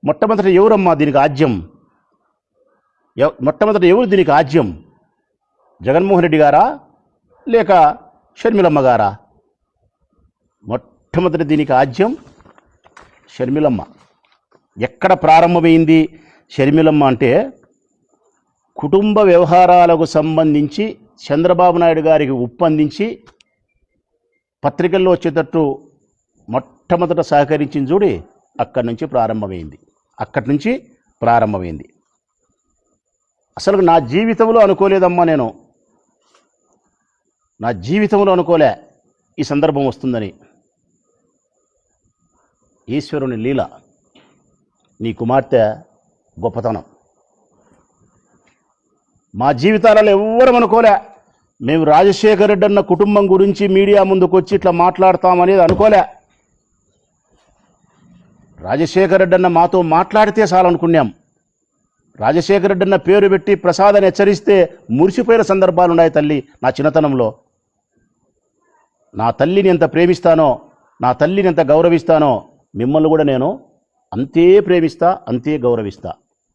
మొట్టమొదట ఎవరమ్మా దీనికి ఆజ్యం? మొట్టమొదట ఎవరు దీనికి ఆజ్యం? జగన్మోహన్ రెడ్డి గారా లేక షర్మిలమ్మ గారా? మొట్టమొదటి దీనికి ఆజ్యం షర్మిలమ్మ. ఎక్కడ ప్రారంభమైంది షర్మిలమ్మ అంటే, కుటుంబ వ్యవహారాలకు సంబంధించి చంద్రబాబు నాయుడు గారికి ఒప్పందించి పత్రికల్లో వచ్చేటట్టు మొట్టమొదట సహకరించింది చూడి, అక్కడి నుంచి ప్రారంభమైంది. అసలు నా జీవితంలో అనుకోలేదమ్మా, నా జీవితంలో అనుకోలే ఈ సందర్భం వస్తుందని. ఈశ్వరుని లీల, నీ కుమార్తె గొప్పతనం. మా జీవితాలలో ఎవ్వరం అనుకోలే. మేము రాజశేఖర రెడ్డి అన్న కుటుంబం గురించి మీడియా ముందుకు వచ్చి ఇట్లా మాట్లాడతామనేది అనుకోలే. రాజశేఖర రెడ్డి అన్న మాతో మాట్లాడితే చాలనుకున్నాం. రాజశేఖర రెడ్డి అన్న పేరు పెట్టి ప్రసాదాన్ని హెచ్చరిస్తే మురిసిపోయిన సందర్భాలు ఉన్నాయి తల్లి. నా చిన్నతనంలో నా తల్లిని ఎంత ప్రేమిస్తానో, నా తల్లిని ఎంత గౌరవిస్తానో, మిమ్మల్ని కూడా నేను అంతే ప్రేమిస్తా, అంతే గౌరవిస్తా.